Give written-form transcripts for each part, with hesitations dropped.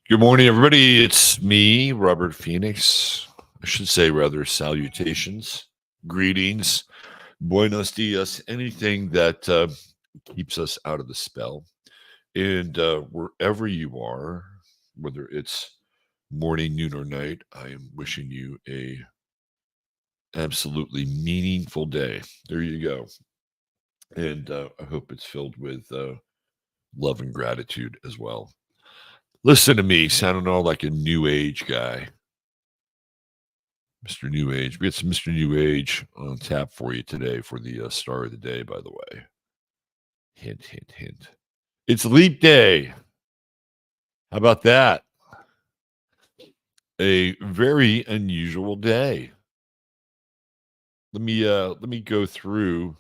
Good morning, everybody. It's me, Robert Phoenix. I should say, rather, salutations, greetings, buenos dias, anything that keeps us out of the spell. And wherever you are, whether it's morning, noon, or night, I am wishing you a absolutely meaningful day. There you go. And I hope it's filled with love and gratitude as well. Listen to me, sounding all like a new age guy. Mr. New Age. We got some Mr. New Age on tap for you today for the star of the day, by the way. Hint, hint, hint. It's Leap Day. How about that? A very unusual day. Let me go through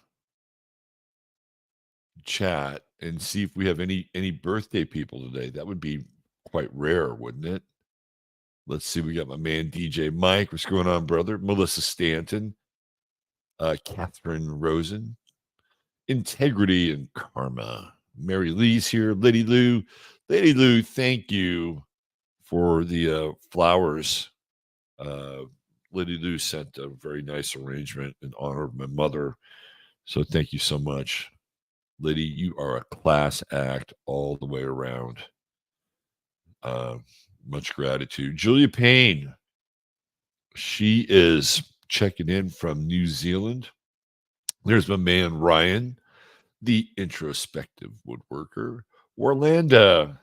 chat and see if we have any birthday people today. That would be quite rare, wouldn't it? Let's see. We got my man DJ Mike. What's going on, brother? Melissa Stanton, Catherine Rosen, Integrity and Karma. Mary Lee's here. Lady Lou. Lady Lou, thank you for the flowers. Lady Lou sent a very nice arrangement in honor of my mother. So thank you so much. Lady, you are a class act all the way around. Much gratitude. Julia Payne. She is checking in from New Zealand. There's my man, Ryan, the introspective woodworker. Orlando,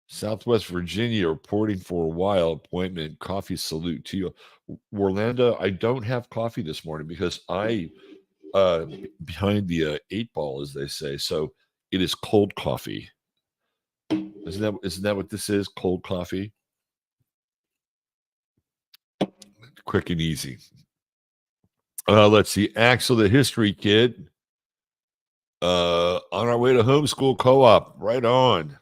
Southwest Virginia, reporting for a while. Appointment, coffee salute to you. Orlando, I don't have coffee this morning because I behind the 8 ball, as they say. So it is cold coffee. Isn't that what this is? Cold coffee? Quick and easy. Let's see. Axel, the history kid. On our way to homeschool co-op. Right on.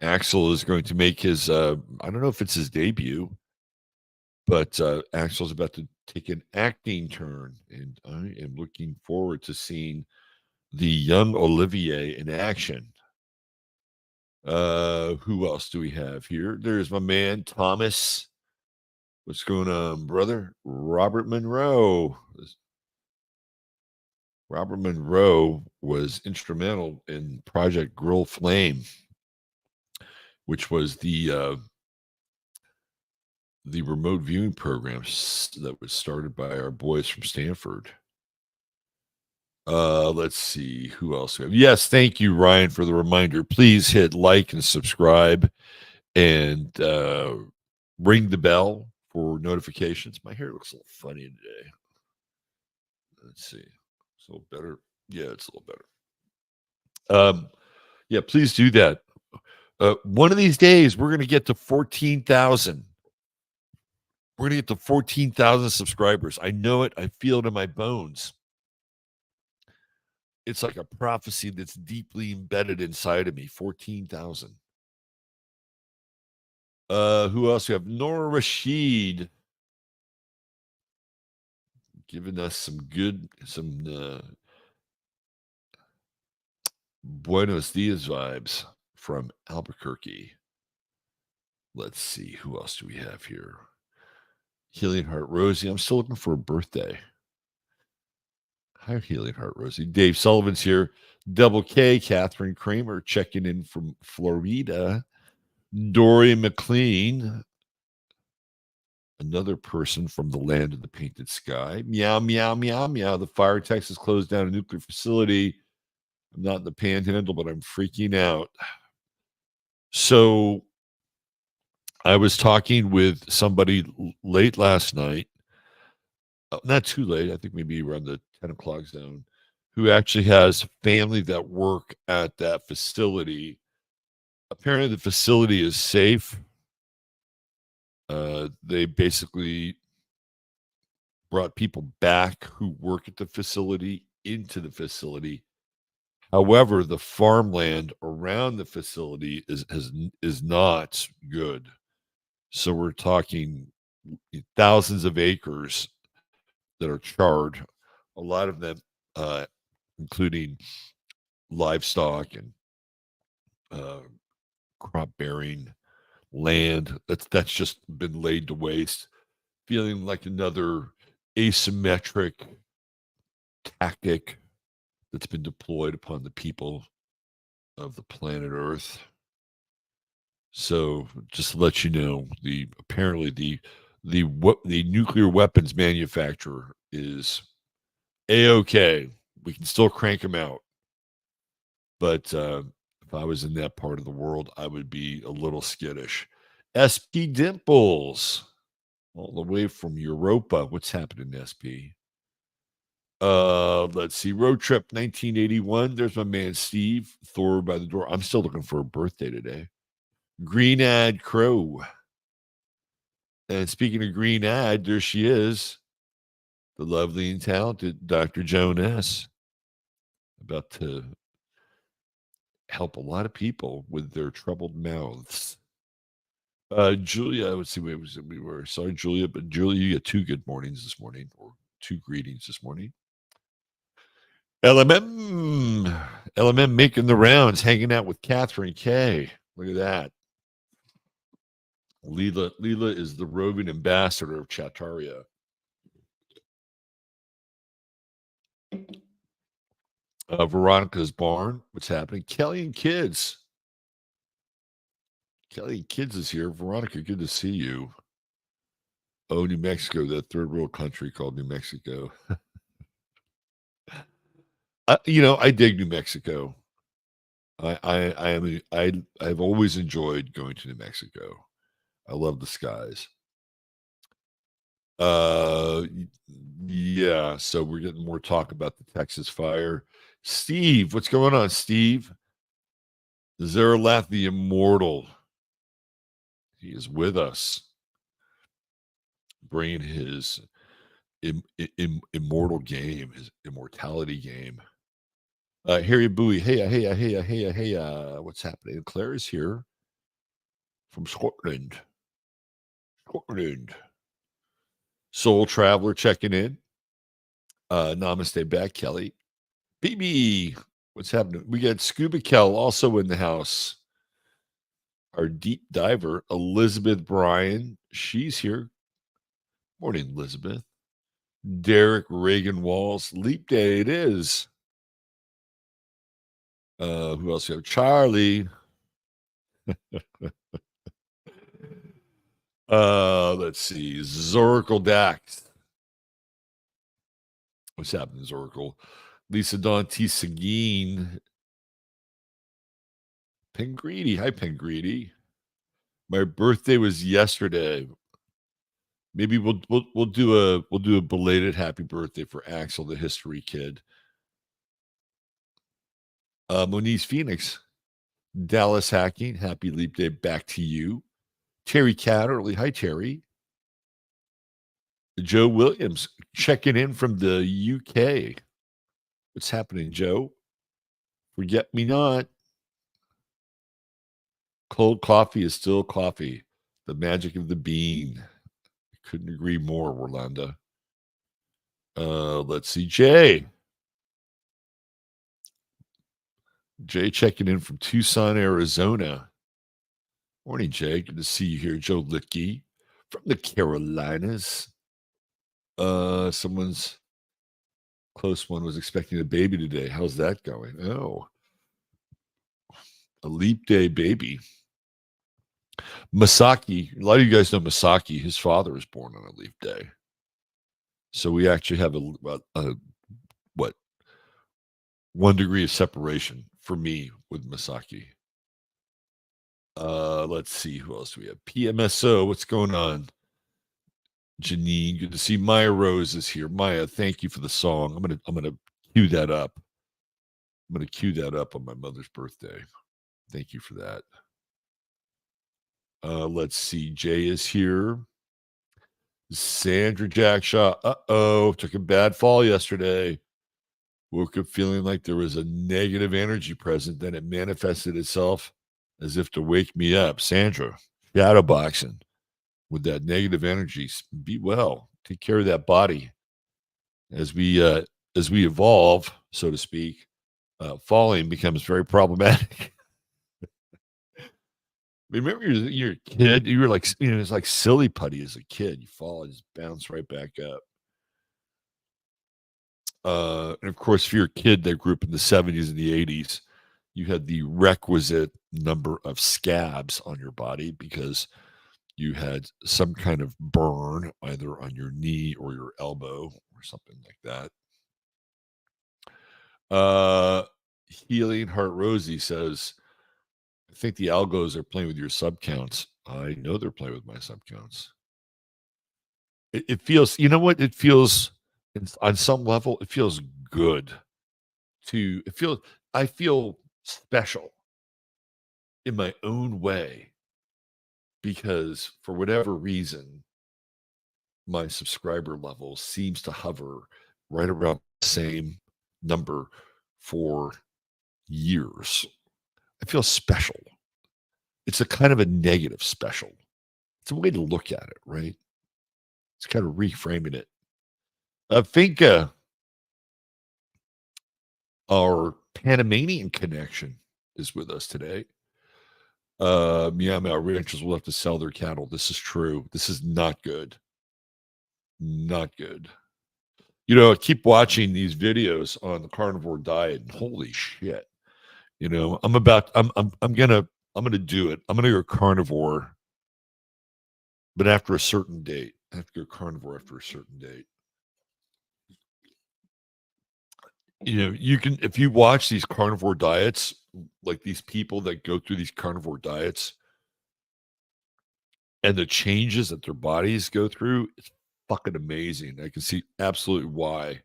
Axel is going to make his, I don't know if it's his debut, but Axel's about to take an acting turn, and I am looking forward to seeing the young Olivier in action. Who else do we have here? There's my man, Thomas. What's going on, brother? Robert Monroe. Robert Monroe was instrumental in Project Grill Flame, which was the remote viewing program that was started by our boys from Stanford. Let's see who else we have. Yes, thank you, Ryan, for the reminder. Please hit like and subscribe and ring the bell for notifications. My hair looks a little funny today. Let's see. It's a little better. Yeah, it's a little better. Yeah, please do that. One of these days, we're going to get to 14,000. We're going to get to 14,000 subscribers. I know it. I feel it in my bones. It's like a prophecy that's deeply embedded inside of me. 14,000. Who else? We have Nora Rashid giving us some Buenos Dias vibes from Albuquerque. Let's see. Who else do we have here? Healing Heart Rosie. I'm still looking for a birthday. Hi, Healing Heart Rosie. Dave Sullivan's here. Double K. Catherine Kramer checking in from Florida. Dory McLean. Another person from the land of the painted sky. Meow, meow, meow, meow. The fire Texas closed down a nuclear facility. I'm not in the panhandle, but I'm freaking out. So I was talking with somebody late last night. Not too late. I think maybe around the 10 o'clock zone, who actually has family that work at that facility. Apparently the facility is safe. They basically brought people back who work at the facility into the facility. However, the farmland around the facility is not good. So we're talking thousands of acres that are charred. A lot of them, including livestock and crop bearing land that's just been laid to waste, feeling like another asymmetric tactic that's been deployed upon the people of the planet Earth. So just to let you know, the nuclear weapons manufacturer is A-OK. We can still crank them out. But if I was in that part of the world, I would be a little skittish. SP Dimples, all the way from Europa. What's happening, SP? Let's see. Road trip 1981. There's my man Steve. Thor by the door. I'm still looking for a birthday today. Green Ad Crow. And speaking of Green Ad, there she is. The lovely and talented Dr. Joan S. About to help a lot of people with their troubled mouths. Julia, let's see where we were. Sorry, Julia, but Julia, you get 2 good mornings this morning, or 2 greetings this morning. LMM making the rounds, hanging out with Catherine K. Look at that. Leela is the roving ambassador of Chattaria. Veronica's barn. What's happening? Kelly and Kids. Kelly and Kids is here. Veronica, good to see you. Oh, New Mexico, that third world country called New Mexico. I dig New Mexico. I've always enjoyed going to New Mexico. I love the skies. Yeah, so we're getting more talk about the Texas fire. Steve, what's going on, Steve? Zeralath the Immortal. He is with us, bringing his immortal game, his immortality game. Harry Bowie, hey, what's happening? Claire is here from Scotland. Soul Traveler checking in. Namaste back, Kelly. BB, what's happening? We got Scuba Kel also in the house. Our deep diver, Elizabeth Bryan. She's here. Morning, Elizabeth. Derek Reagan Walls. Leap Day it is. Who else we have? Charlie. Let's see. Zoracle Dax. What's happening, Zoracle? Lisa Dawn T. Seguin. Pengreedy. Hi, Pengreedy. My birthday was yesterday. Maybe we'll do a belated happy birthday for Axel, the history kid. Moniz Phoenix, Dallas Hacking, happy leap day back to you. Terry Catterley, hi Terry. Joe Williams checking in from the UK. What's happening, Joe? Forget me not. Cold coffee is still coffee. The magic of the bean. Couldn't agree more, Rolanda. Let's see, Jay. Jay checking in from Tucson, Arizona. Morning, Jay. Good to see you here. Joe Litke from the Carolinas. Someone's close one was expecting a baby today. How's that going? Oh, a leap day baby. Masaki. A lot of you guys know Masaki. His father was born on a leap day. So we actually have a 1 degree of separation for me with Masaki. Let's see who else do we have. PMSO, what's going on? Janine, good to see Maya Rose is here. Maya, thank you for the song. I'm gonna cue that up. I'm gonna cue that up on my mother's birthday. Thank you for that. Let's see. Jay is here. Sandra Jackshaw. Took a bad fall yesterday. Woke up feeling like there was a negative energy present. Then it manifested itself as if to wake me up. Sandra, shadow boxing with that negative energy. Be well. Take care of that body. As we evolve, so to speak, falling becomes very problematic. Remember you're a kid, you were like, it's like silly putty as a kid. You fall and just bounce right back up. And of course, if you're a kid that grew up in the 70s and the 80s, you had the requisite number of scabs on your body because you had some kind of burn either on your knee or your elbow or something like that. Healing Heart Rosie says, I think the algos are playing with your sub counts. I know they're playing with my sub counts. It feels, you know what? It feels, on some level, it feels good I feel special in my own way because for whatever reason, my subscriber level seems to hover right around the same number for years. I feel special. It's a kind of a negative special. It's a way to look at it, right? It's kind of reframing it. Finca, our Panamanian connection, is with us today. Meow Meow ranchers will have to sell their cattle. This is true. This is not good. Not good. I keep watching these videos on the carnivore diet, and holy shit. I'm gonna do it. I'm gonna go carnivore, but after a certain date. I have to go carnivore after a certain date. You can, if you watch these carnivore diets, like these people that go through these carnivore diets and the changes that their bodies go through, it's fucking amazing. I can see absolutely why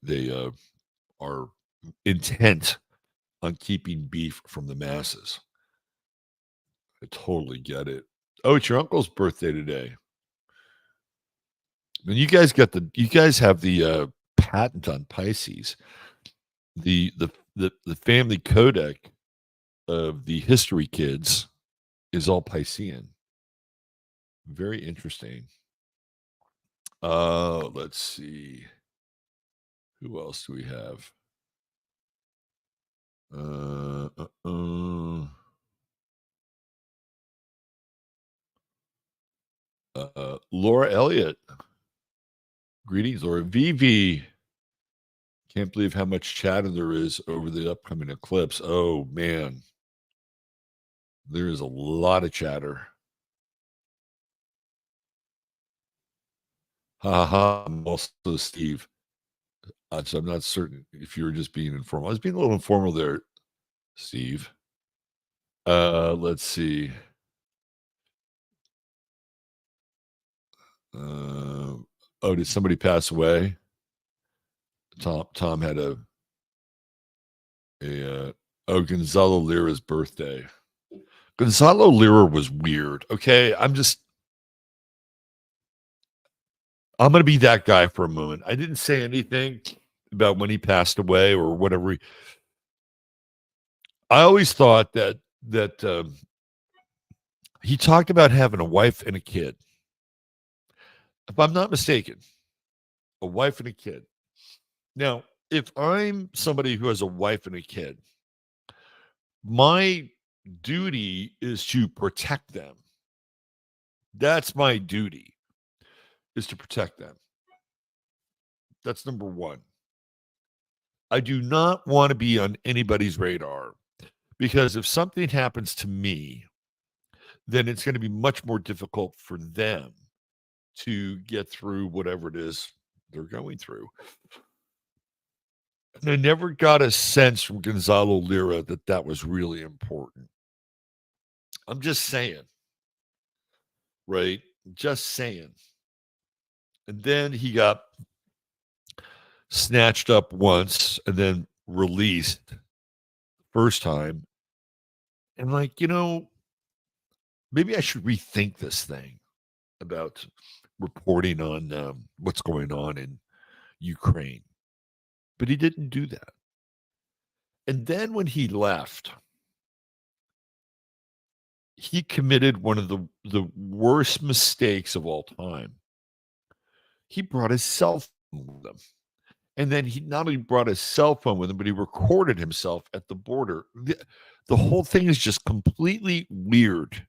they are intent on keeping beef from the masses. I totally get it. Oh, it's your uncle's birthday today. And you guys have the patent on Pisces. The family codec of the history kids is all Piscean. Very interesting. Let's see. Who else do we have? Laura Elliott. Greetings, Laura. Vivi. Can't believe how much chatter there is over the upcoming eclipse. Oh, man. There is a lot of chatter. Ha ha. I'm also Steve. So I'm not certain if you were just being informal. I was being a little informal there, Steve. Let's see. Did somebody pass away? Tom had Gonzalo Lira's birthday. Gonzalo Lira was weird. Okay, I'm going to be that guy for a moment. I didn't say anything about when he passed away or whatever. I always thought that he talked about having a wife and a kid. If I'm not mistaken, a wife and a kid. Now, if I'm somebody who has a wife and a kid, my duty is to protect them. That's my duty, is to protect them. That's number one. I do not want to be on anybody's radar because if something happens to me, then it's going to be much more difficult for them to get through whatever it is they're going through. And I never got a sense from Gonzalo Lira that was really important. I'm just saying, right? Just saying. And then he got snatched up once and then released first time. And maybe I should rethink this thing about reporting on what's going on in Ukraine. But he didn't do that. And then when he left, he committed one of the worst mistakes of all time. He brought his cell phone with him. And then he not only brought his cell phone with him, but he recorded himself at the border. The whole thing is just completely weird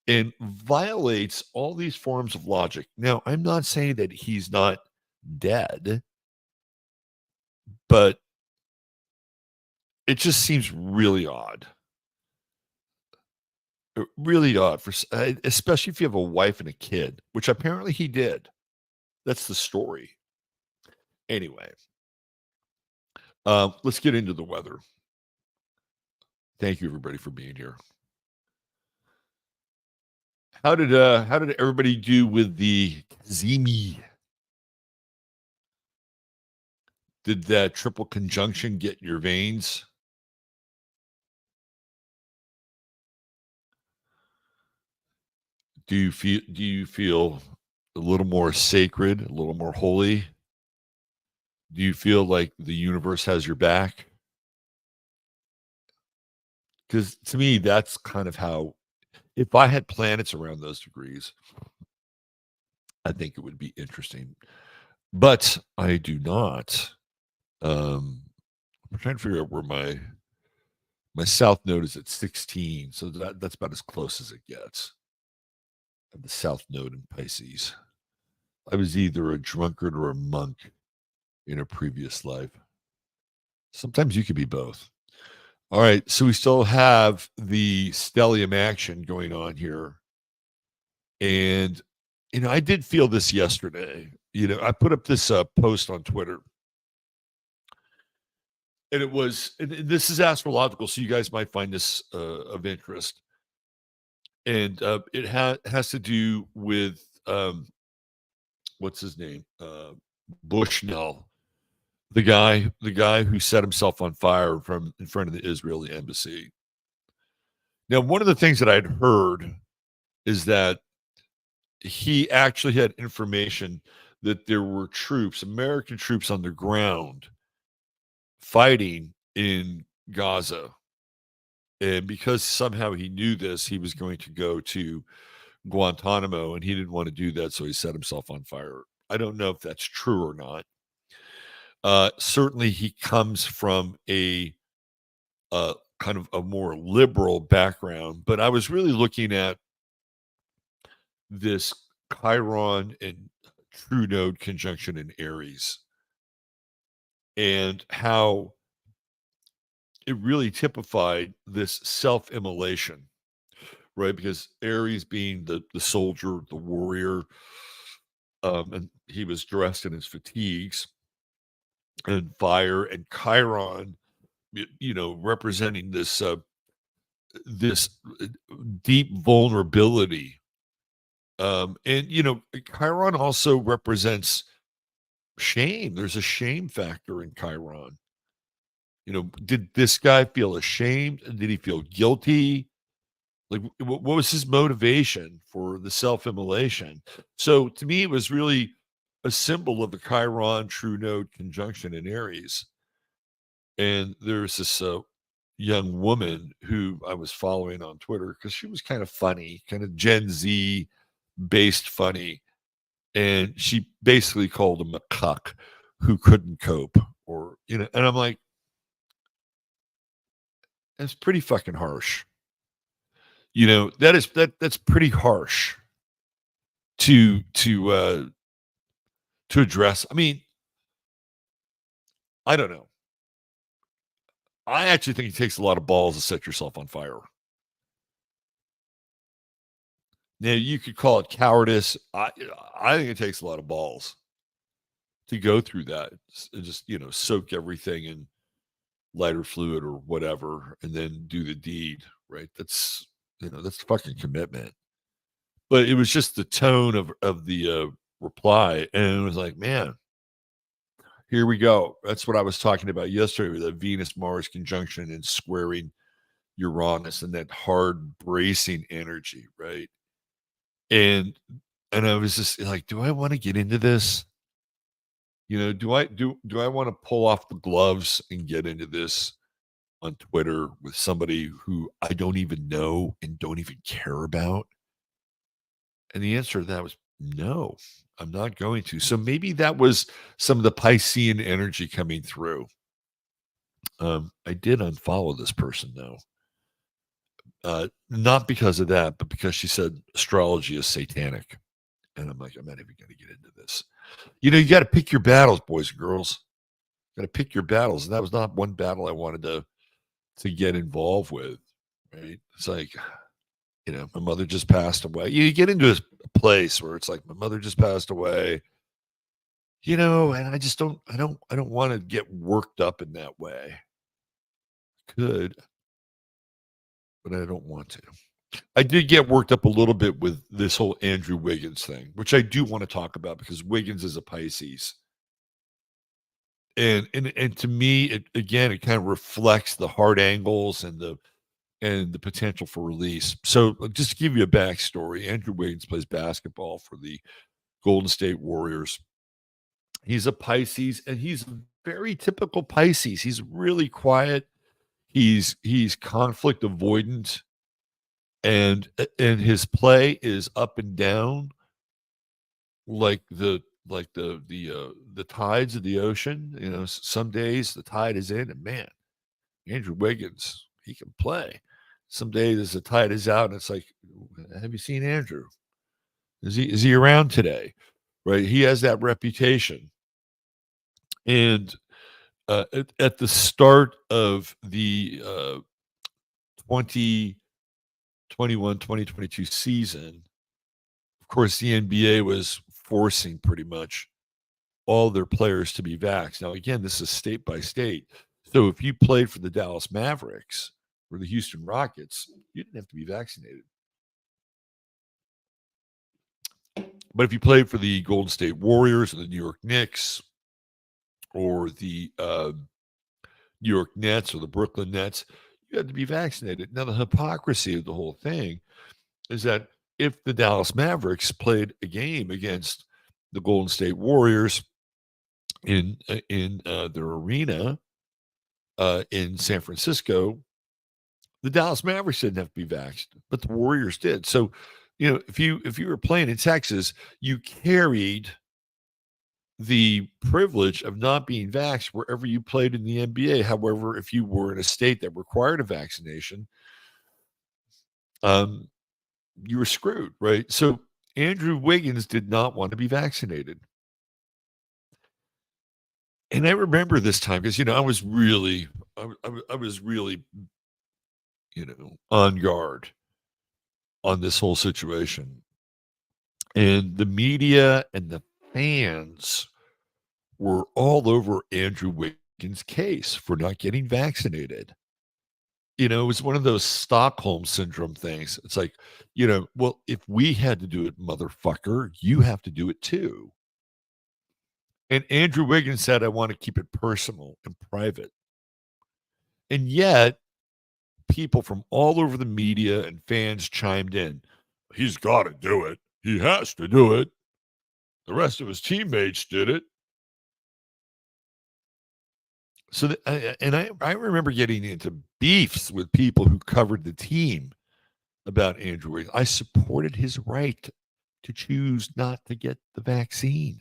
and violates all these forms of logic. Now, I'm not saying that he's not dead, but it just seems really odd. Really odd for especially if you have a wife and a kid, which apparently he did. That's the story. Anyway, let's get into the weather. Thank you everybody for being here. How did everybody do with the Zimi? Did that triple conjunction get in your veins? Do you feel a little more sacred, a little more holy? Do you feel like the universe has your back? Because to me, that's kind of how, if I had planets around those degrees, I think it would be interesting. But I do not. I'm trying to figure out where my south node is at 16, so that's about as close as it gets. I have the south node in Pisces. I was either a drunkard or a monk in a previous life. Sometimes you could be both. All right, so we still have the stellium action going on here. And, I did feel this yesterday. I put up this post on Twitter. And this is astrological, so you guys might find this of interest. And it has to do with, what's his name? Bushnell, the guy who set himself on fire from in front of the Israeli embassy. Now, one of the things that I'd heard is that he actually had information that there were troops, American troops on the ground fighting in Gaza. And because somehow he knew this, he was going to go to Guantanamo and he didn't want to do that. So he set himself on fire. I don't know if that's true or not. Certainly he comes from a kind of a more liberal background, but I was really looking at this Chiron and True Node conjunction in Aries and how it really typified this self-immolation, right? Because Aries being the soldier, the warrior, and he was dressed in his fatigues and fire, and Chiron, representing this deep vulnerability. And Chiron also represents shame. There's a shame factor in Chiron. Did this guy feel ashamed? Did he feel guilty? Like, what was his motivation for the self-immolation? So to me, it was really a symbol of the Chiron True Node conjunction in Aries. And there's this young woman who I was following on Twitter because she was kind of funny, kind of Gen Z based funny. And she basically called him a cuck who couldn't cope, and I'm like, that's pretty fucking harsh. That's pretty harsh to address. I mean, I don't know. I actually think it takes a lot of balls to set yourself on fire. Now, you could call it cowardice. I think it takes a lot of balls to go through that and just, soak everything in lighter fluid or whatever, and then do the deed, right? That's fucking commitment. But it was just the tone of the reply, and it was like, man, here we go. That's what I was talking about yesterday with the Venus Mars conjunction and squaring Uranus and that hard bracing energy, right? And I was just like, do I want to get into this? Do I want to pull off the gloves and get into this on Twitter with somebody who I don't even know and don't even care about? And the answer to that was no, I'm not going to. So maybe that was some of the Piscean energy coming through. I did unfollow this person though. Not because of that, but because she said astrology is satanic. And I'm like, I'm not even going to get into this. You got to pick your battles, boys and girls. Got to pick your battles. And that was not one battle I wanted to get involved with. Right? It's like, my mother just passed away. You get into a place where it's like, my mother just passed away. And I don't want to get worked up in that way. Could, but I don't want to. I did get worked up a little bit with this whole Andrew Wiggins thing, which I do want to talk about because Wiggins is a Pisces. And to me, it kind of reflects the hard angles and the potential for release. So just to give you a backstory, Andrew Wiggins plays basketball for the Golden State Warriors. He's a Pisces, and he's very typical Pisces. He's really quiet. He's conflict avoidant, and his play is up and down like the tides of the ocean. Some days the tide is in, and man, Andrew Wiggins, he can play. Some days the tide is out, and it's like, have you seen Andrew? Is he around today? Right? He has that reputation. And at the start of the 2021-2022 season, of course, the NBA was forcing pretty much all their players to be vaxxed. Now, again, this is state by state. So if you played for the Dallas Mavericks or the Houston Rockets, you didn't have to be vaccinated. But if you played for the Golden State Warriors or the New York Knicks or the New York Nets or the Brooklyn Nets, you had to be vaccinated. Now, the hypocrisy of the whole thing is that if the Dallas Mavericks played a game against the Golden State Warriors in their arena in San Francisco, the Dallas Mavericks didn't have to be vaccinated, but the Warriors did. So, if you were playing in Texas, you carried the privilege of not being vaxxed wherever you played in the NBA. However, if you were in a state that required a vaccination, you were screwed, right? So Andrew Wiggins did not want to be vaccinated. And I remember this time because, I was really, on guard on this whole situation. And the media and the fans were all over Andrew Wiggins' case for not getting vaccinated. It was one of those Stockholm syndrome things. It's like, well, if we had to do it, motherfucker, you have to do it too. And Andrew Wiggins said, I want to keep it personal and private. And yet, people from all over the media and fans chimed in. He's got to do it. He has to do it. The rest of his teammates did it. So, I remember getting into beefs with people who covered the team about Andrew Wiggins. I supported his right to choose not to get the vaccine.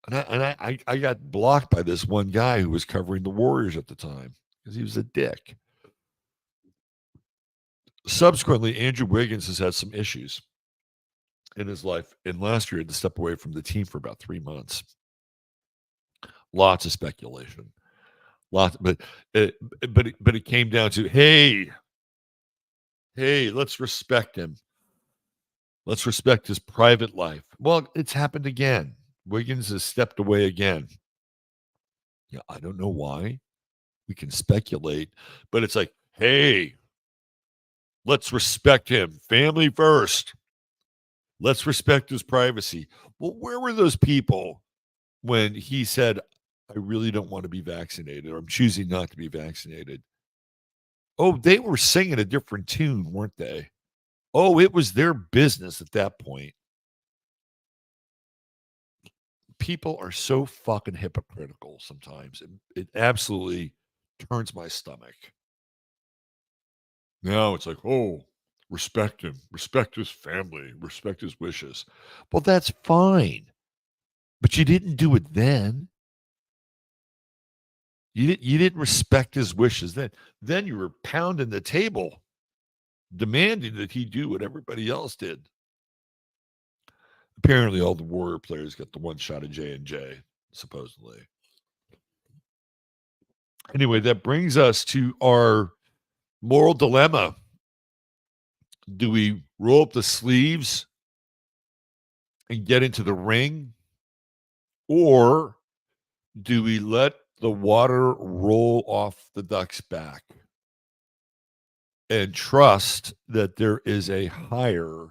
And I got blocked by this one guy who was covering the Warriors at the time because he was a dick. Subsequently, Andrew Wiggins has had some issues in his life, and last year he had to step away from the team for about 3 months. Lots of speculation, but it came down to, hey, let's respect him. Let's respect his private life. Well, it's happened again. Wiggins has stepped away again. Yeah, I don't know why. We can speculate, but it's like, hey, let's respect him. Family first. Let's respect his privacy. Well, where were those people when he said, I really don't want to be vaccinated, or I'm choosing not to be vaccinated? Oh, they were singing a different tune, weren't they? Oh, it was their business at that point. People are so fucking hypocritical sometimes. It absolutely turns my stomach. Now it's like, oh, respect him, respect his family, respect his wishes. Well, that's fine. But you didn't do it then. You didn't respect his wishes then. Then you were pounding the table, demanding that he do what everybody else did. Apparently, all the Warrior players got the one shot of J&J, supposedly. Anyway, that brings us to our moral dilemma. Do we roll up the sleeves and get into the ring? Or do we let the water roll off the duck's back and trust that there is a higher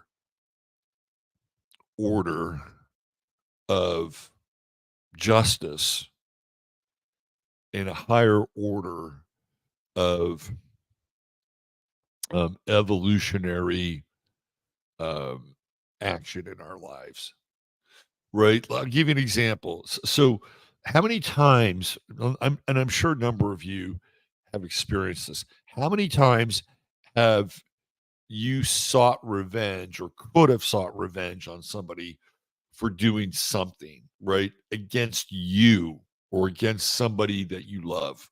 order of justice and a higher order of evolutionary action in our lives? Right? I'll give you an example. So how many times, I'm sure a number of you have experienced this. How many times have you sought revenge or could have sought revenge on somebody for doing something, right, against you or against somebody that you love?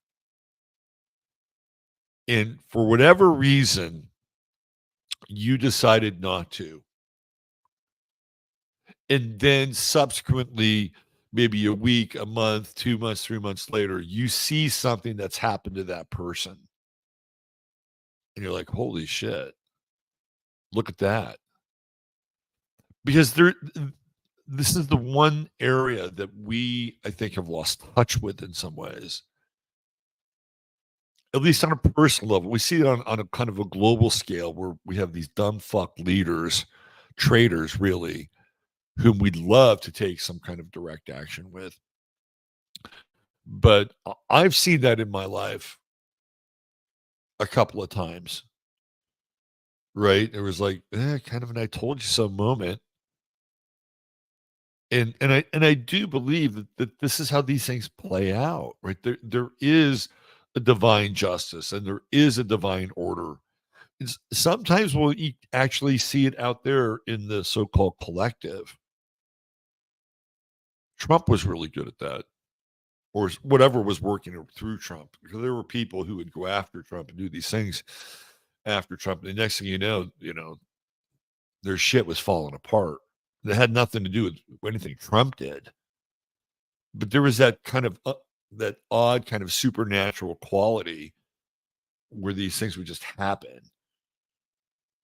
And for whatever reason, you decided not to. And then subsequently, maybe a week, a month, 2 months, 3 months later, you see something that's happened to that person. And you're like, holy shit, look at that. Because this is the one area that we, I think, have lost touch with in some ways, at least on a personal level. We see it on a kind of a global scale where we have these dumb fuck leaders, traitors, really, whom we'd love to take some kind of direct action with. But I've seen that in my life a couple of times, right? It was like, kind of an "I told you so" moment. And I do believe that this is how these things play out, right? There is a divine justice and there is a divine order. Sometimes we'll actually see it out there in the so-called collective. Trump was really good at that, or whatever was working through Trump, because there were people who would go after Trump and do these things after Trump. The next thing you know, their shit was falling apart. That had nothing to do with anything Trump did. But there was that kind of that odd kind of supernatural quality where these things would just happen,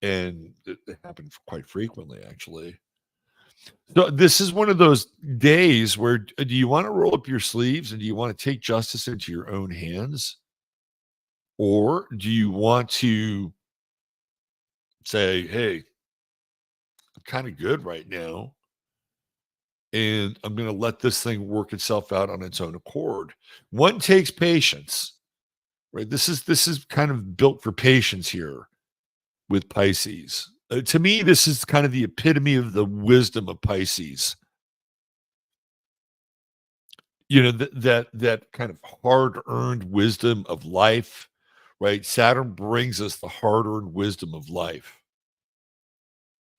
and it happened quite frequently, actually. So this is one of those days where do you want to roll up your sleeves and do you want to take justice into your own hands, or do you want to say, "Hey, I'm kind of good right now, and I'm going to let this thing work itself out on its own accord"? One takes patience, right? This is kind of built for patience here with Pisces. To me, this is kind of the epitome of the wisdom of Pisces. That kind of hard-earned wisdom of life, right? Saturn brings us the hard-earned wisdom of life.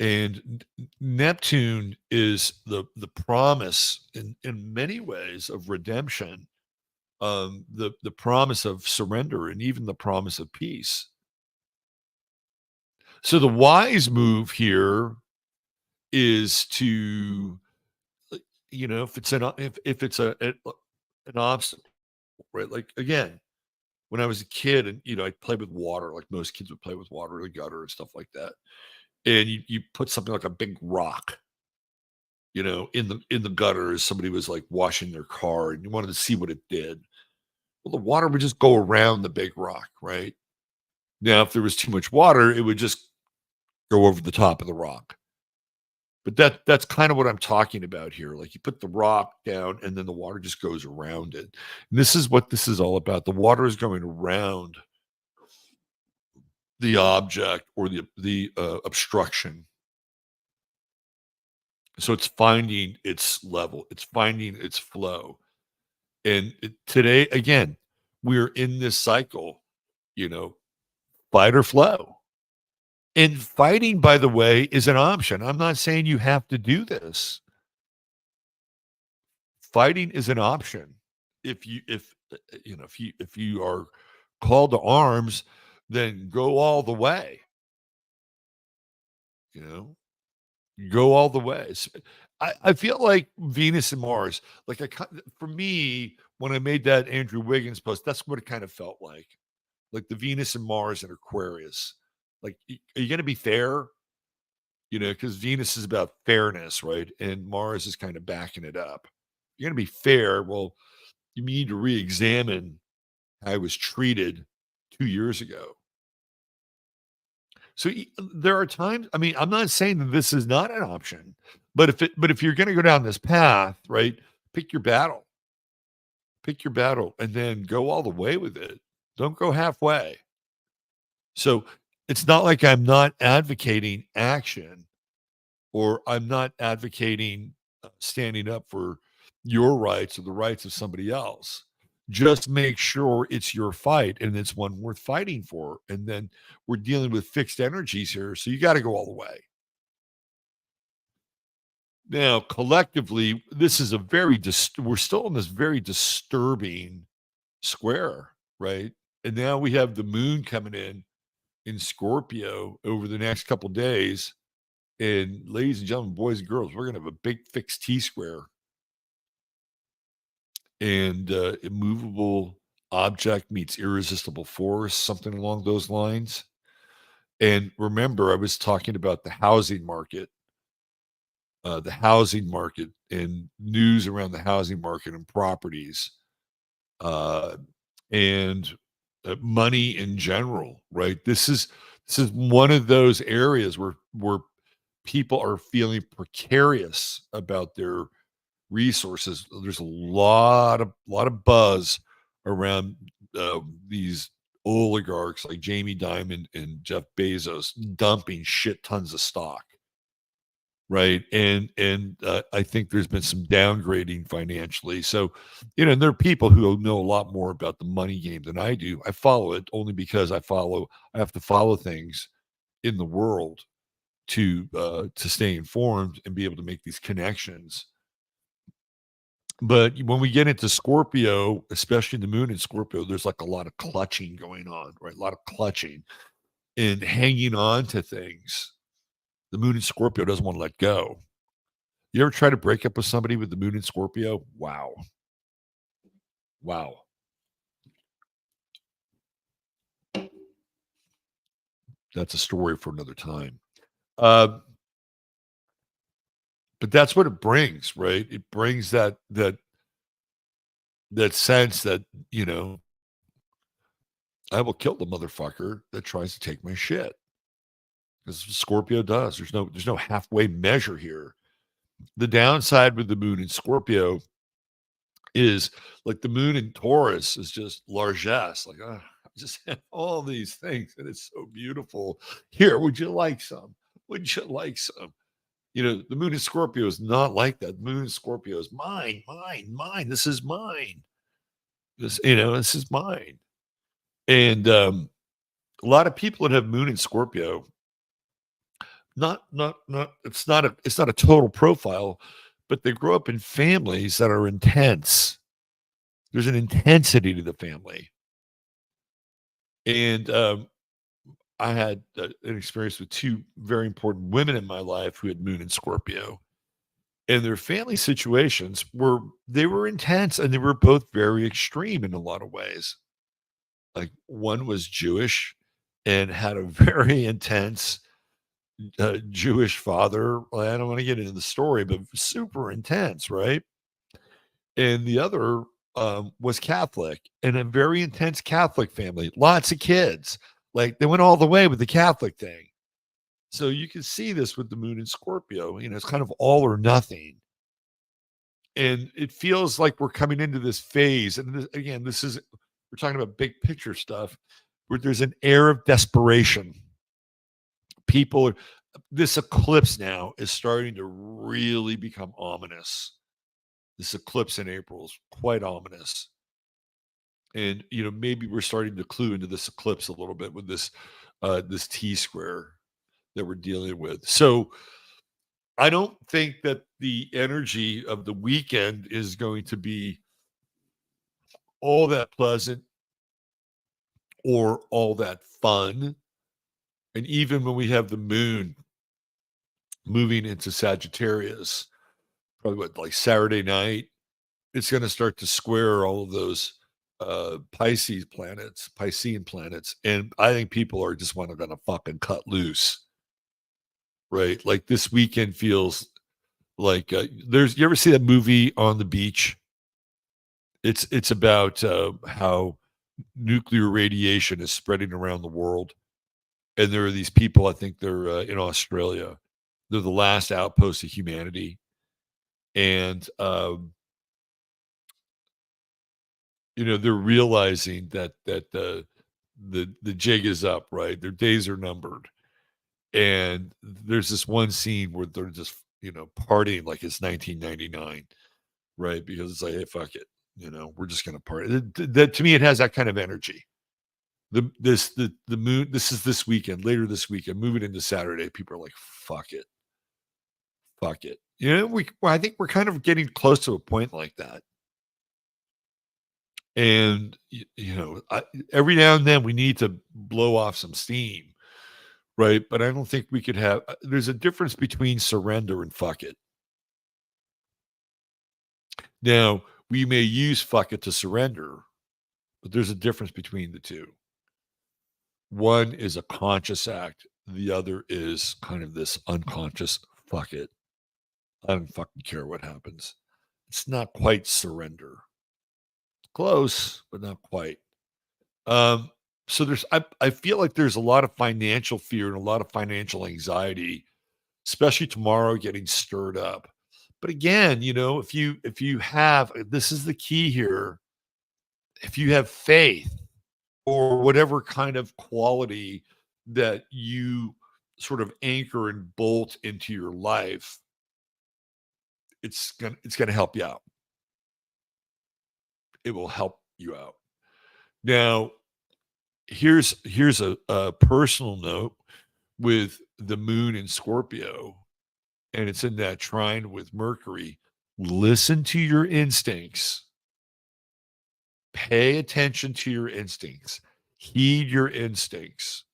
And Neptune is the promise in many ways of redemption, the promise of surrender, and even the promise of peace. So the wise move here is to, if it's an obstacle, right? Like, again, when I was a kid and I played with water, like most kids would play with water in the gutter and stuff like that. And you put something like a big rock, in the gutter as somebody was like washing their car and you wanted to see what it did. Well, the water would just go around the big rock, right? Now, if there was too much water, it would just go over the top of the rock. But that's kind of what I'm talking about here. Like, you put the rock down and then the water just goes around it. And this is what this is all about. The water is going around the object or the obstruction. So it's finding its level, it's finding its flow. And today, again, we're in this cycle, fight or flow. And fighting, by the way, is an option. I'm not saying you have to do this. Fighting is an option. If if you are called to arms, then go all the way. You know, go all the way. I feel like Venus and Mars, like for me, when I made that Andrew Wiggins post, that's what it kind of felt like the Venus and Mars and Aquarius. Like, are you going to be fair? Because Venus is about fairness, right? And Mars is kind of backing it up. You're going to be fair. Well, you need to re-examine how I was treated 2 years ago. So there are times. I mean, I'm not saying that this is not an option, but if you're going to go down this path, right? Pick your battle. Pick your battle, and then go all the way with it. Don't go halfway. So it's not like I'm not advocating action, or I'm not advocating standing up for your rights or the rights of somebody else. Just make sure it's your fight and it's one worth fighting for. And then we're dealing with fixed energies here. So you got to go all the way. Now, collectively, this is we're still in this very disturbing square, right? And now we have the moon coming in Scorpio over the next couple days. And ladies and gentlemen, boys and girls, we're going to have a big fixed T square and immovable object meets irresistible force, something along those lines. And remember, I was talking about the housing market and news around the housing market and properties, uh, and money in general. Right? This is one of those areas where people are feeling precarious about their resources. There's a lot of buzz around these oligarchs like Jamie Dimon and Jeff Bezos dumping shit tons of stock, right? And I think there's been some downgrading financially. So, and there are people who know a lot more about the money game than I do. I follow it only because I have to follow things in the world to stay informed and be able to make these connections. But when we get into Scorpio, especially the moon in Scorpio, there's like a lot of clutching going on, right? A lot of clutching and hanging on to things. The moon in Scorpio doesn't want to let go. You ever try to break up with somebody with the moon in Scorpio? Wow. Wow. That's a story for another time. Uh, but that's what it brings, right? It brings that sense that, I will kill the motherfucker that tries to take my shit. Because Scorpio does. There's no halfway measure here. The downside with the moon in Scorpio is like the moon in Taurus is just largesse. Like, I just have all these things and it's so beautiful. Here, would you like some? Would you like some? The moon in Scorpio is not like that. The moon in Scorpio is mine, mine, mine. This is mine. This is mine. And a lot of people that have moon in Scorpio, not it's not a total profile, but they grow up in families that are intense. There's an intensity to the family. And I had an experience with two very important women in my life who had moon in Scorpio, and their family situations were intense, and they were both very extreme in a lot of ways. Like, one was Jewish and had a very intense Jewish father. Well, I don't want to get into the story, but super intense, right? And the other was Catholic and a very intense Catholic family, lots of kids. Like, they went all the way with the Catholic thing. So you can see this with the moon in Scorpio. It's kind of all or nothing. And it feels like we're coming into this phase. And again, we're talking about big picture stuff where there's an air of desperation. This eclipse now is starting to really become ominous. This eclipse in April is quite ominous. And maybe we're starting to clue into this eclipse a little bit with this T square that we're dealing with. So I don't think that the energy of the weekend is going to be all that pleasant or all that fun. And even when we have the moon moving into Sagittarius, probably what, like Saturday night, it's going to start to square all of those Piscean planets. And I think people are just want to gonna fucking cut loose, right? Like this weekend feels like you ever see that movie On the Beach? It's about how nuclear radiation is spreading around the world. And there are these people, I think they're in Australia. They're the last outpost of humanity. And they're realizing that the jig is up, right? Their days are numbered. And there's this one scene where they're just, partying like it's 1999, right? Because it's like, hey, fuck it. We're just gonna party. That to me, it has that kind of energy. The moon, this is this weekend, later this weekend, moving into Saturday, people are like, fuck it. Fuck it. I think we're kind of getting close to a point like that. And every now and then we need to blow off some steam, right? But I don't think we could have. There's a difference between surrender and fuck it. Now we may use fuck it to surrender, but there's a difference between the two. One is a conscious act. The other is kind of this unconscious fuck it. I don't fucking care what happens. It's not quite surrender. Close, but not quite. So I feel like there's a lot of financial fear and a lot of financial anxiety, especially tomorrow getting stirred up. But again, if you have, this is the key here, if you have faith or whatever kind of quality that you sort of anchor and bolt into your life, it's gonna help you out. It will help you out. Now, here's a personal note with the moon in Scorpio, and it's in that trine with Mercury. Listen to your instincts. Pay attention to your instincts. Heed your instincts.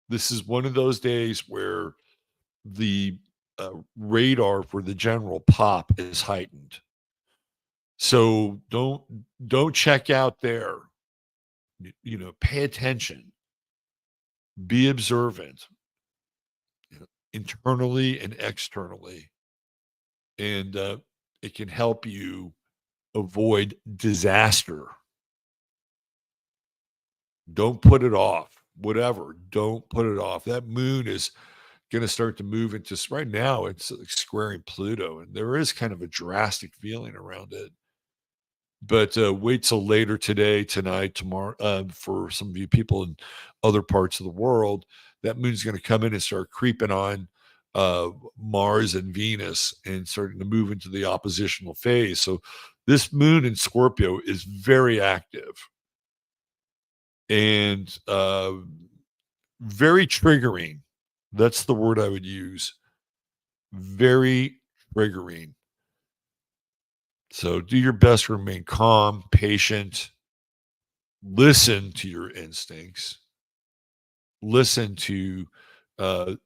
This is one of those days where the radar for the general pop is heightened. So don't check out there. Pay attention. Be observant, internally and externally, and it can help you avoid disaster. Don't put it off. Whatever. Don't put it off. That moon is going to start to move into, right now, it's like squaring Pluto, and there is kind of a drastic feeling around it. But wait till later today, tonight, tomorrow, for some of you people in other parts of the world, that moon's going to come in and start creeping on Mars and Venus and starting to move into the oppositional phase. So this moon in Scorpio is very active and very triggering. That's the word I would use. Very triggering. So do your best to remain calm, patient, listen to your instincts, listen to a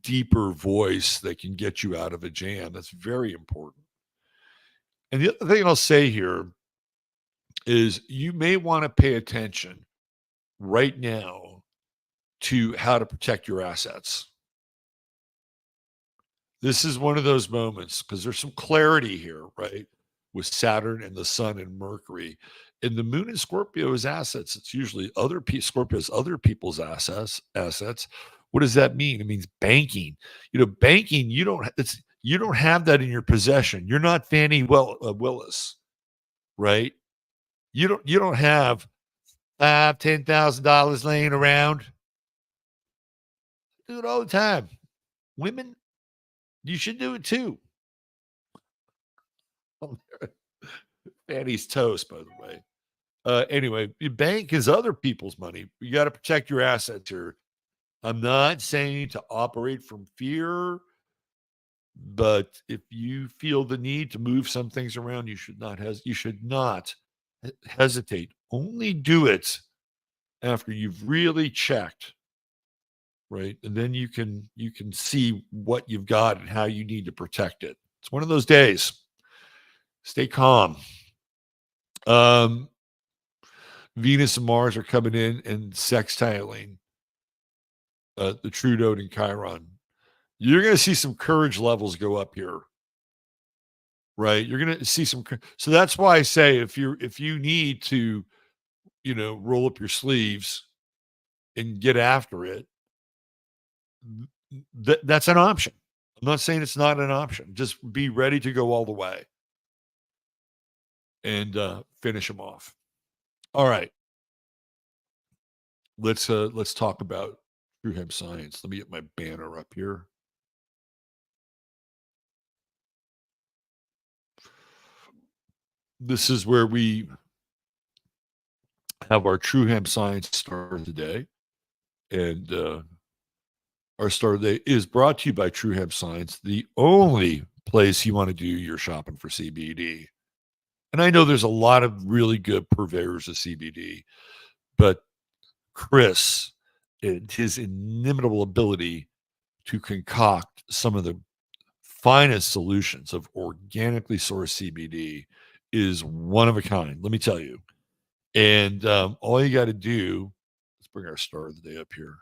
deeper voice that can get you out of a jam. That's very important. And the other thing I'll say here is you may want to pay attention right now to how to protect your assets. This is one of those moments because there's some clarity here, right? With Saturn and the Sun and Mercury. And the moon in Scorpio is assets. It's usually Scorpio's other people's assets. What does that mean? It means banking. Banking, you don't have that in your possession. You're not Fannie Willis, right? You don't have $10,000 laying around. Do it all the time. Women, you should do it too. Fanny's toast, by the way. Anyway, your bank is other people's money. You got to protect your assets here. I'm not saying to operate from fear, but if you feel the need to move some things around, you should not hesitate. Only do it after you've really checked, right? And then you can see what you've got and how you need to protect it. It's one of those days. Stay calm. Um, Venus and Mars are coming in and sextiling the true node in Chiron. You're going to see some courage levels go up here, right? You're going to see some. So that's why I say if you need to, roll up your sleeves and get after it, that's an option. I'm not saying it's not an option. Just be ready to go all the way and finish them off. All right. Let's talk about True Hemp Science. Let me get my banner up here. This is where we have our True Hemp Science star of the day. And our star of the day is brought to you by True Hemp Science, the only place you want to do your shopping for CBD. And I know there's a lot of really good purveyors of CBD, but Chris and his inimitable ability to concoct some of the finest solutions of organically sourced CBD is one of a kind, let me tell you. And all you got to do, let's bring our star of the day up here.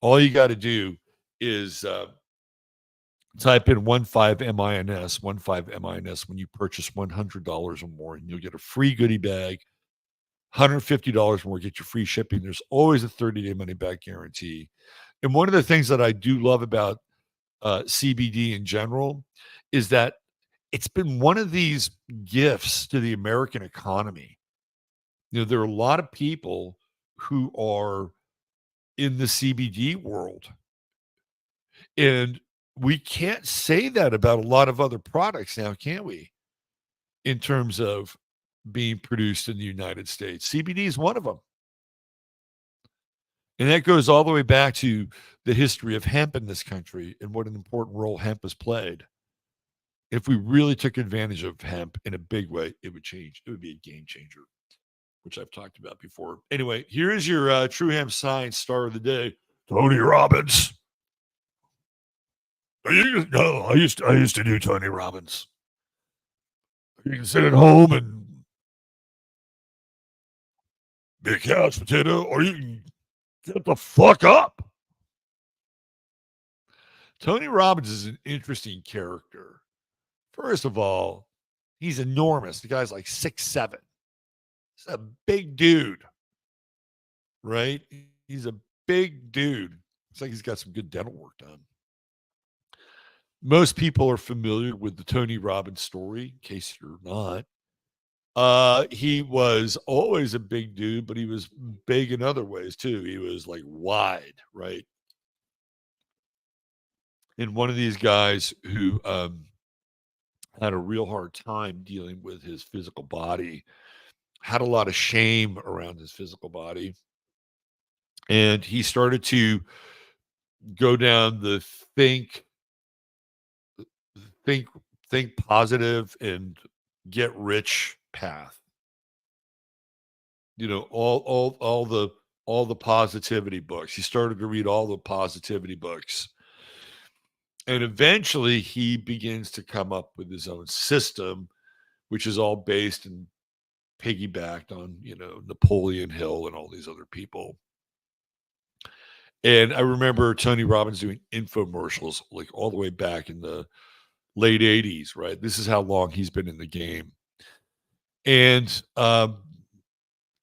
All you got to do is type in 15MINS, 15MINS when you purchase $100 or more, and you'll get a free goodie bag. $150 more, get your free shipping. There's always a 30-day money-back guarantee. And one of the things that I do love about CBD in general is that it's been one of these gifts to the American economy. There are a lot of people who are in the CBD world, and we can't say that about a lot of other products now, can we? In terms of being produced in the United States, CBD is one of them. And that goes all the way back to the history of hemp in this country and what an important role hemp has played. If we really took advantage of hemp in a big way, it would change. It would be a game changer, which I've talked about before. Anyway, here is your True Hemp Science star of the day, Tony Robbins. I used to do Tony Robbins. You can sit at home and be a couch potato, or you can get the fuck up. Tony Robbins is an interesting character. First of all, he's enormous. The guy's like 6'7". He's a big dude, right? He's a big dude. Looks like he's got some good dental work done. Most people are familiar with the Tony Robbins story, in case you're not. He was always a big dude, but he was big in other ways too. He was like wide, right? And one of these guys who had a real hard time dealing with his physical body, had a lot of shame around his physical body. And he started to go down the think positive and get rich path. All the positivity books. He started to read all the positivity books. And eventually he begins to come up with his own system, which is all based and piggybacked on, Napoleon Hill and all these other people. And I remember Tony Robbins doing infomercials like all the way back in the late 80s, right? This is how long he's been in the game. And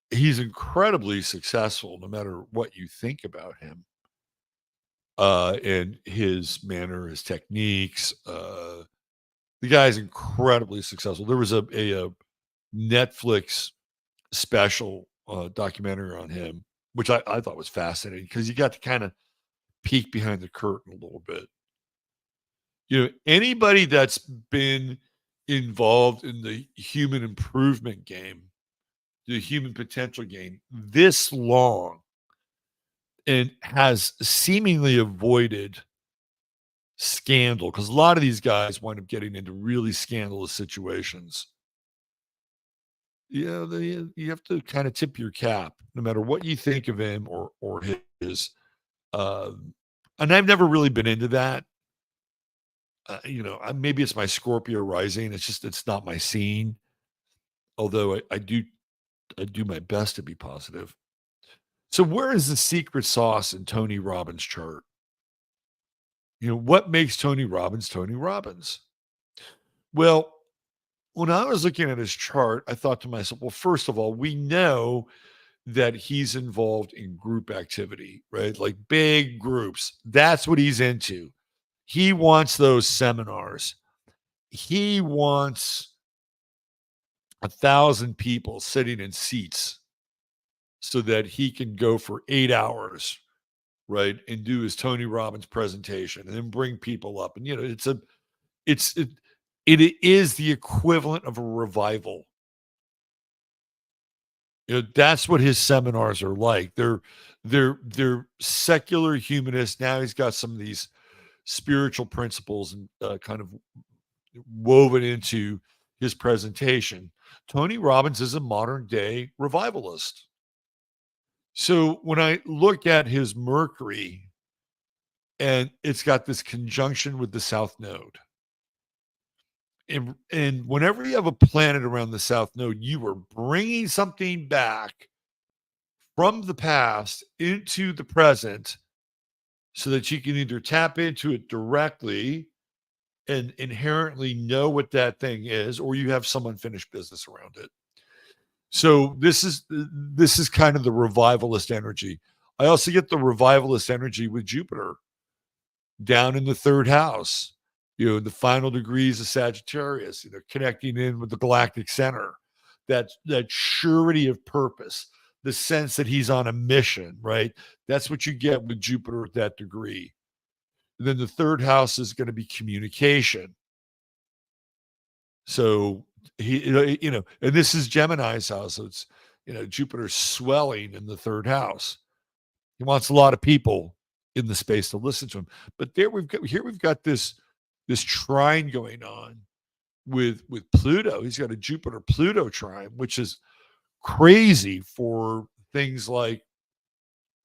he's incredibly successful no matter what you think about him. And his manner, his techniques. The guy's incredibly successful. There was a Netflix special documentary on him, which I thought was fascinating because you got to kind of peek behind the curtain a little bit. Anybody that's been involved in the human improvement game, the human potential game this long, and has seemingly avoided scandal, because a lot of these guys wind up getting into really scandalous situations. you have to kind of tip your cap, no matter what you think of him or his. Um, and I've never really been into that. Maybe it's my Scorpio rising. It's not my scene. Although I do my best to be positive. So where is the secret sauce in Tony Robbins' chart? What makes Tony Robbins Tony Robbins? Well, when I was looking at his chart, I thought to myself, well, first of all, we know that he's involved in group activity, right? Like big groups. That's what he's into. He wants those seminars. He wants 1,000 people sitting in seats so that he can go for 8 hours, right, and do his Tony Robbins presentation and then bring people up. And it is the equivalent of a revival. That's what his seminars are like. They're secular humanists. Now he's got some of these spiritual principles and kind of woven into his presentation. Tony Robbins is a modern day revivalist. So when I look at his Mercury, and it's got this conjunction with the South Node, and whenever you have a planet around the South Node, you are bringing something back from the past into the present so that you can either tap into it directly and inherently know what that thing is, or you have some unfinished business around it. So this is kind of the revivalist energy. I also get the revivalist energy with Jupiter down in the third house, the final degrees of Sagittarius, connecting in with the galactic center, that surety of purpose, the sense that he's on a mission, right? That's what you get with Jupiter at that degree. And then the third house is going to be communication. So and this is Gemini's house. So it's, Jupiter swelling in the third house. He wants a lot of people in the space to listen to him. But we've got this trine going on with Pluto. He's got a Jupiter Pluto trine, which is crazy for things like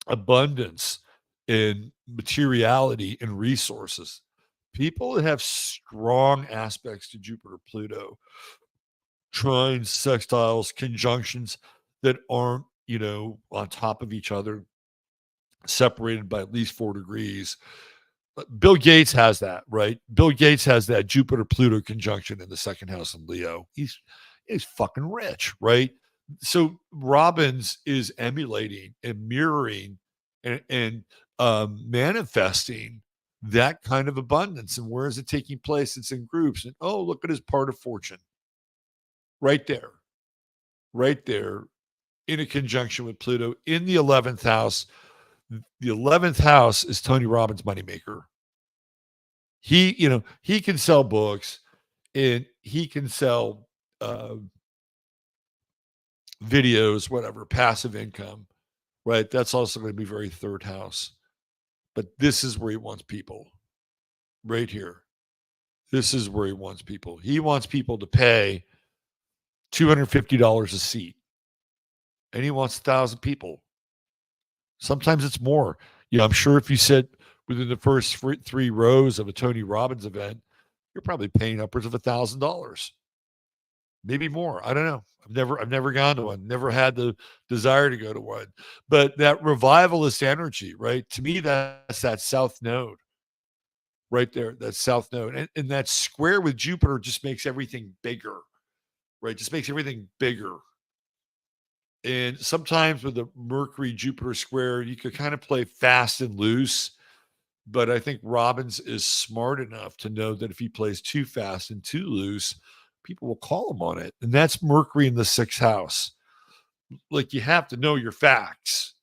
abundance and materiality and resources. People that have strong aspects to Jupiter Pluto, trines, sextiles, conjunctions that aren't, on top of each other, separated by at least 4 degrees. Bill Gates has that, right? Bill Gates has that Jupiter Pluto conjunction in the second house in Leo. He's fucking rich, right? So Robbins is emulating and mirroring and manifesting that kind of abundance. And where is it taking place? It's in groups. And look at his part of fortune right there in a conjunction with Pluto in the 11th house. The 11th house is Tony Robbins' moneymaker. He can sell books and he can sell videos, whatever, passive income, right? That's also going to be very third house. But this is where he wants people, right here. This is where he wants people. He wants people to pay $250 a seat, and he wants 1,000 people. Sometimes it's more. I'm sure if you sit within the first 3 rows of a Tony Robbins event, you're probably paying upwards of $1,000, maybe more. I don't know. I've never gone to one. Never had the desire to go to one. But that revivalist energy, right? To me, that's that South Node, right there. That South Node, and that square with Jupiter just makes everything bigger, right? Just makes everything bigger. And sometimes with the Mercury Jupiter square, you could kind of play fast and loose. But I think Robbins is smart enough to know that if he plays too fast and too loose, people will call him on it. And that's Mercury in the 6th house. Like, you have to know your facts.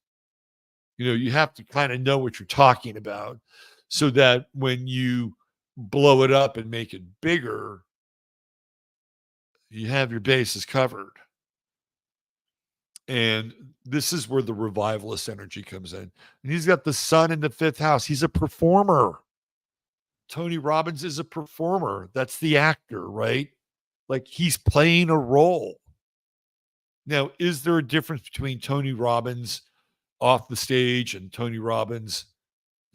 You have to kind of know what you're talking about so that when you blow it up and make it bigger, you have your bases covered. And this is where the revivalist energy comes in. And he's got the sun in the 5th house. He's a performer. Tony Robbins is a performer. That's the actor, right? Like, he's playing a role. Now, is there a difference between Tony Robbins off the stage and Tony Robbins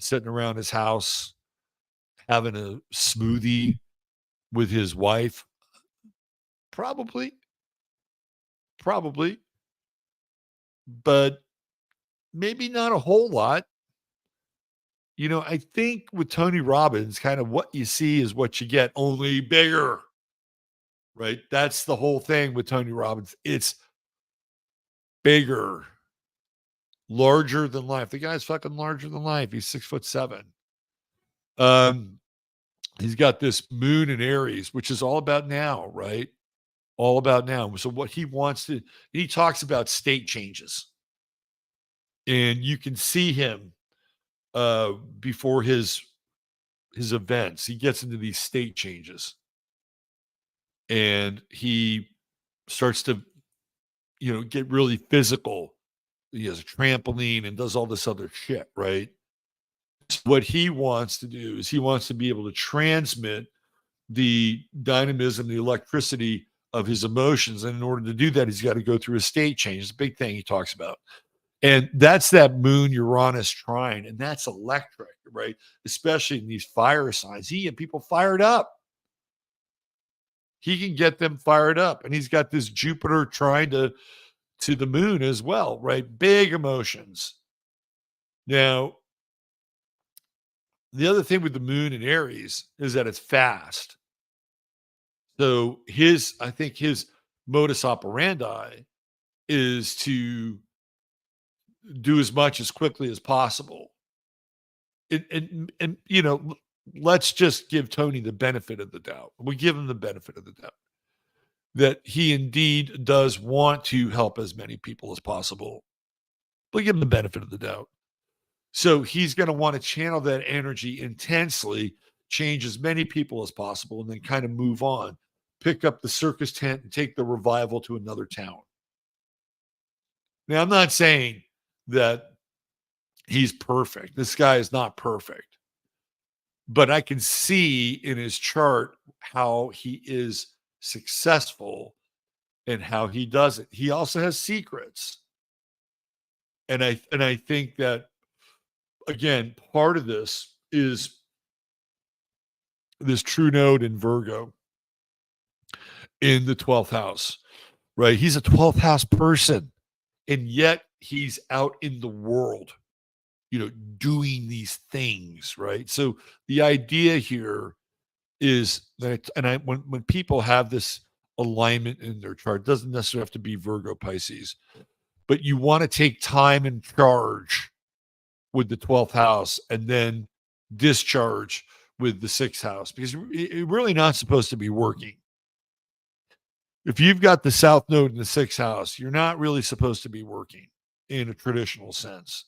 sitting around his house having a smoothie with his wife? Probably, probably, but maybe not a whole lot. I think with Tony Robbins, kind of what you see is what you get, only bigger, right? That's the whole thing with Tony Robbins. It's bigger, larger than life. The guy's fucking larger than life. He's 6'7". Um, he's got this moon in Aries, which is all about now, right? All about now. So what he wants to, he talks about state changes, and you can see him before his events. He gets into these state changes, and he starts to, get really physical. He has a trampoline and does all this other shit, right? So what he wants to do is he wants to be able to transmit the dynamism, the electricity of his emotions. And in order to do that, he's got to go through a state change. It's a big thing he talks about. And that's that moon Uranus trine. And that's electric, right? Especially in these fire signs. He and people fired up. He can get them fired up. And he's got this Jupiter trine to the moon as well, right? Big emotions. Now, the other thing with the moon in Aries is that it's fast. So I think his modus operandi is to do as much as quickly as possible. And let's just give Tony the benefit of the doubt. We give him the benefit of the doubt that he indeed does want to help as many people as possible. We give him the benefit of the doubt. So he's going to want to channel that energy intensely, change as many people as possible, and then kind of move on, pick up the circus tent and take the revival to another town. Now, I'm not saying that he's perfect. This guy is not perfect. But I can see in his chart how he is successful and how he does it. He also has secrets. And I think that, again, part of this is this true node in Virgo in the 12th house, right? He's a 12th house person, and yet he's out in the world, doing these things, right? So the idea here is that, when people have this alignment in their chart, it doesn't necessarily have to be Virgo Pisces, but you want to take time and charge with the 12th house and then discharge with the 6th house, because you're really not supposed to be working. If you've got the South Node in the 6th house, you're not really supposed to be working in a traditional sense.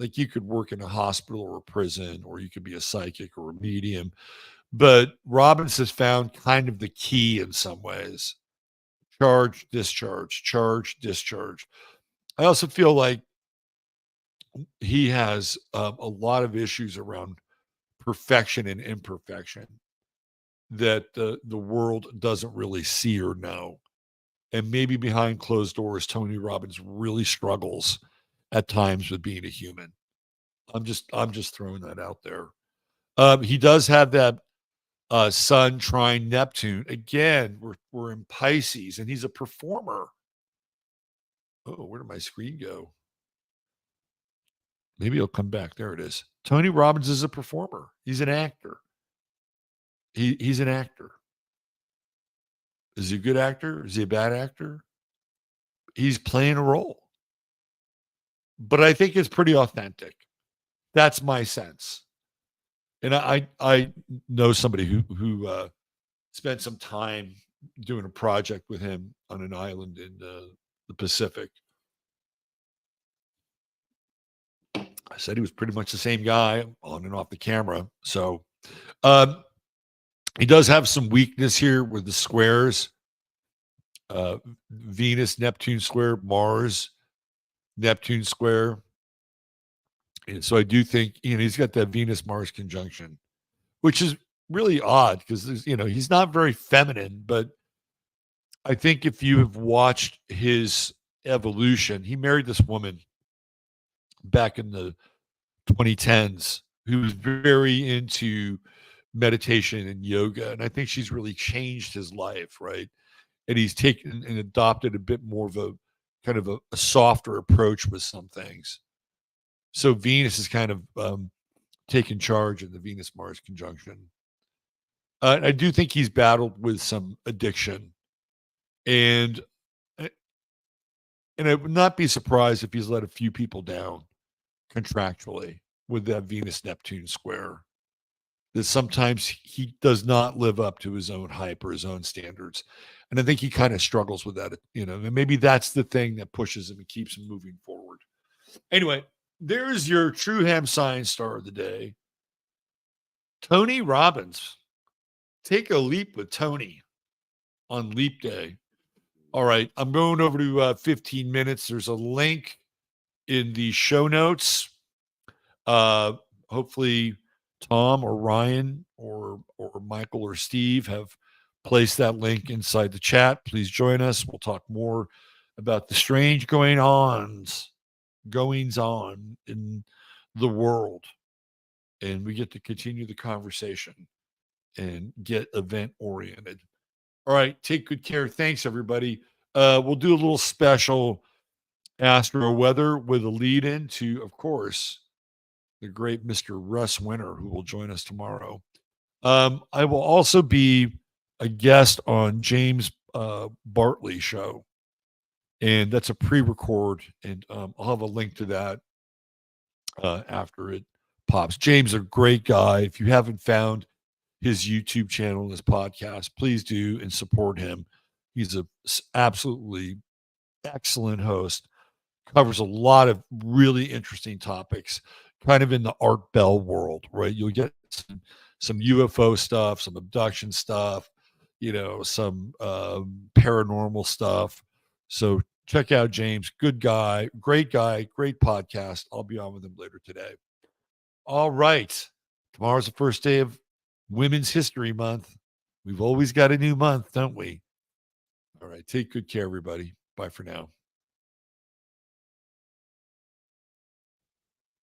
Like, you could work in a hospital or a prison, or you could be a psychic or a medium. But Robbins has found kind of the key in some ways. Charge, discharge, charge, discharge. I also feel like he has a lot of issues around perfection and imperfection that the world doesn't really see or know. And maybe behind closed doors, Tony Robbins really struggles at times with being a human. I'm just throwing that out there. He does have that Sun trine Neptune. Again, we're in Pisces, and he's a performer. Oh, where did my screen go? Maybe it'll come back. There it is. Tony Robbins is a performer. He's an actor. He's an actor. Is he a good actor? Is he a bad actor? He's playing a role. But I think it's pretty authentic. That's my sense. And I know somebody who spent some time doing a project with him on an island in the Pacific. I said he was pretty much the same guy on and off the camera. So he does have some weakness here with the squares. Venus, Neptune square, Mars, Neptune square. And so I do think, he's got that Venus-Mars conjunction, which is really odd because, he's not very feminine, but I think if you have watched his evolution, he married this woman back in the 2010s who was very into meditation and yoga. And I think she's really changed his life, right? And he's taken and adopted a bit more of a kind of a softer approach with some things. So Venus is kind of taken charge in the Venus Mars conjunction. I do think he's battled with some addiction, and eh, and I would not be surprised if he's let a few people down contractually with that Venus Neptune square. That sometimes he does not live up to his own hype or his own standards, and I think he kind of struggles with that. And maybe that's the thing that pushes him and keeps him moving forward. Anyway, there's your True Hemp Science star of the day, Tony Robbins. Take a leap with Tony on Leap Day. All right, I'm going over to 15 minutes. There's a link in the show notes. Hopefully, Tom or Ryan or Michael or Steve have placed that link inside the chat. Please join us. We'll talk more about the strange goings on in the world, and we get to continue the conversation and get event oriented. All right, take good care. Thanks, everybody. We'll do a little special Astro Weather with a lead in to, of course, the great Mr. Russ Winter, who will join us tomorrow. I will also be a guest on James Bartley show, and that's a pre-record, and I'll have a link to that after it pops. James is a great guy. If you haven't found his YouTube channel and his podcast, please do and support him. He's a absolutely excellent host. Covers a lot of really interesting topics, kind of in the Art Bell world, right? You'll get some UFO stuff, some abduction stuff, some paranormal stuff. So check out James. Good guy, great podcast. I'll be on with him later today. All right. Tomorrow's the first day of Women's History Month. We've always got a new month, don't we? All right. Take good care, everybody. Bye for now.